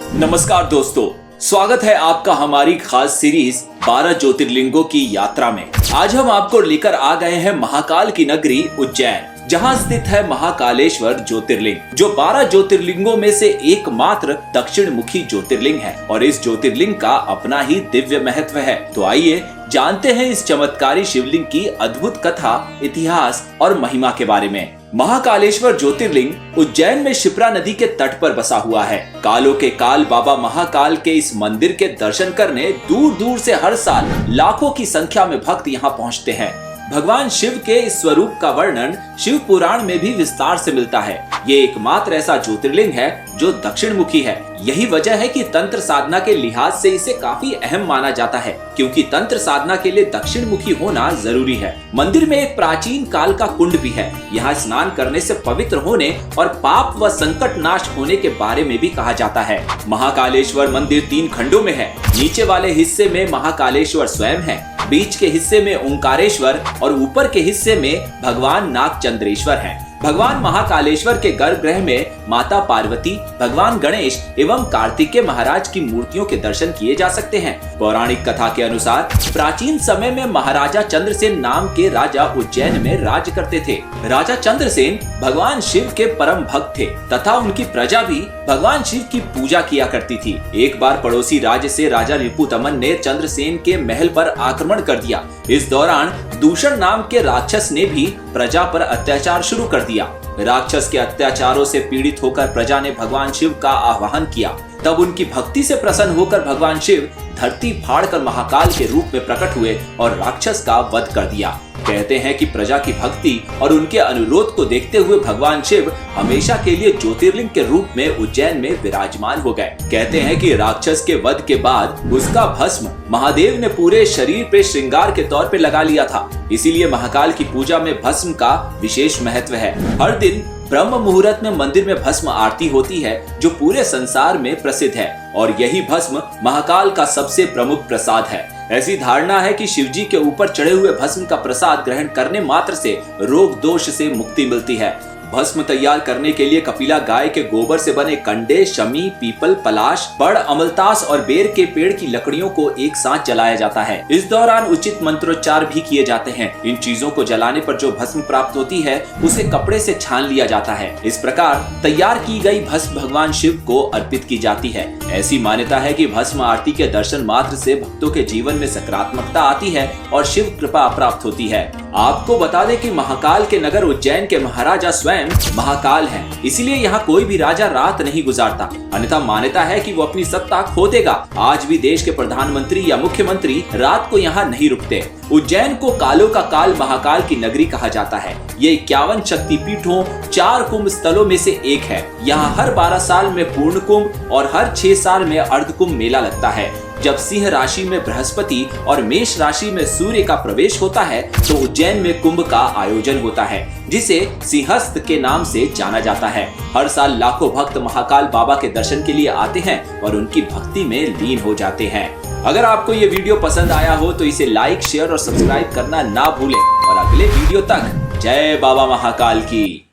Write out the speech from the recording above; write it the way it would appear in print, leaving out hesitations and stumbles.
नमस्कार दोस्तों, स्वागत है आपका हमारी खास सीरीज 12 ज्योतिर्लिंगों की यात्रा में। आज हम आपको लेकर आ गए हैं महाकाल की नगरी उज्जैन, जहां स्थित है महाकालेश्वर ज्योतिर्लिंग, जो 12 ज्योतिर्लिंगों में से एकमात्र दक्षिण मुखी ज्योतिर्लिंग है और इस ज्योतिर्लिंग का अपना ही दिव्य महत्व है। तो आइए जानते हैं इस चमत्कारी शिवलिंग की अद्भुत कथा, इतिहास और महिमा के बारे में। महाकालेश्वर ज्योतिर्लिंग उज्जैन में शिप्रा नदी के तट पर बसा हुआ है। कालों के काल बाबा महाकाल के इस मंदिर के दर्शन करने दूर दूर से हर साल लाखों की संख्या में भक्त यहाँ पहुँचते हैं। भगवान शिव के इस स्वरूप का वर्णन शिव पुराण में भी विस्तार से मिलता है। ये एकमात्र ऐसा ज्योतिर्लिंग है जो दक्षिण मुखी है। यही वजह है कि तंत्र साधना के लिहाज से इसे काफी अहम माना जाता है, क्योंकि तंत्र साधना के लिए दक्षिण मुखी होना जरूरी है। मंदिर में एक प्राचीन काल का कुंड भी है। यहाँ स्नान करने से पवित्र होने और पाप व संकट नाश होने के बारे में भी कहा जाता है। महाकालेश्वर मंदिर 3 खंडों में है। नीचे वाले हिस्से में महाकालेश्वर स्वयं है, बीच के हिस्से में ओंकारेश्वर और ऊपर के हिस्से में भगवान नागचंद्रेश्वर हैं। भगवान महाकालेश्वर के गर्भगृह में माता पार्वती, भगवान गणेश एवं कार्तिकेय महाराज की मूर्तियों के दर्शन किए जा सकते हैं। पौराणिक कथा के अनुसार प्राचीन समय में महाराजा चंद्रसेन नाम के राजा उज्जैन में राज करते थे। राजा चंद्रसेन भगवान शिव के परम भक्त थे तथा उनकी प्रजा भी भगवान शिव की पूजा किया करती थी। एक बार पड़ोसी राज्य से राजा रिपुदमन ने चंद्रसेन के महल पर आक्रमण कर दिया। इस दौरान दूषण नाम के राक्षस ने भी प्रजा पर अत्याचार शुरू कर दिया। राक्षस के अत्याचारों से पीड़ित होकर प्रजा ने भगवान शिव का आह्वान किया। तब उनकी भक्ति से प्रसन्न होकर भगवान शिव धरती फाड़कर महाकाल के रूप में प्रकट हुए और राक्षस का वध कर दिया। कहते हैं कि प्रजा की भक्ति और उनके अनुरोध को देखते हुए भगवान शिव हमेशा के लिए ज्योतिर्लिंग के रूप में उज्जैन में विराजमान हो गए। कहते हैं कि राक्षस के वध के बाद उसका भस्म महादेव ने पूरे शरीर पे श्रृंगार के तौर पे लगा लिया था। इसीलिए महाकाल की पूजा में भस्म का विशेष महत्व है। हर दिन ब्रह्म मुहूर्त में मंदिर में भस्म आरती होती है, जो पूरे संसार में प्रसिद्ध है और यही भस्म महाकाल का सबसे प्रमुख प्रसाद है। ऐसी धारणा है कि शिवजी के ऊपर चढ़े हुए भस्म का प्रसाद ग्रहण करने मात्र से रोग दोष से मुक्ति मिलती है। भस्म तैयार करने के लिए कपिला गाय के गोबर से बने कंडे, शमी, पीपल, पलाश, बड़, अमलतास और बेर के पेड़ की लकड़ियों को एक साथ जलाया जाता है। इस दौरान उचित मंत्रोच्चार भी किए जाते हैं। इन चीजों को जलाने पर जो भस्म प्राप्त होती है उसे कपड़े से छान लिया जाता है। इस प्रकार तैयार की गई भस्म भगवान शिव को अर्पित की जाती है। ऐसी मान्यता है कि भस्म आरती के दर्शन मात्र से भक्तों के जीवन में सकारात्मकता आती है और शिव कृपा प्राप्त होती है। आपको बता दें कि महाकाल के नगर उज्जैन के महाराजा स्वयं महाकाल है, इसलिए यहाँ कोई भी राजा रात नहीं गुजारता, अन्यथा मान्यता है कि वो अपनी सत्ता खो देगा। आज भी देश के प्रधानमंत्री या मुख्यमंत्री रात को यहाँ नहीं रुकते। उज्जैन को कालों का काल महाकाल की नगरी कहा जाता है। ये 51 शक्तिपीठों, 4 कुंभ स्थलों में से एक है। यहाँ हर 12 साल में पूर्ण कुंभ और हर 6 साल में अर्ध कुंभ मेला लगता है। जब सिंह राशि में बृहस्पति और मेष राशि में सूर्य का प्रवेश होता है तो उज्जैन में कुंभ का आयोजन होता है, जिसे सिंहस्थ के नाम से जाना जाता है। हर साल लाखों भक्त महाकाल बाबा के दर्शन के लिए आते हैं और उनकी भक्ति में लीन हो जाते हैं। अगर आपको ये वीडियो पसंद आया हो तो इसे लाइक, शेयर और सब्सक्राइब करना ना भूलें और अगले वीडियो तक जय बाबा महाकाल की।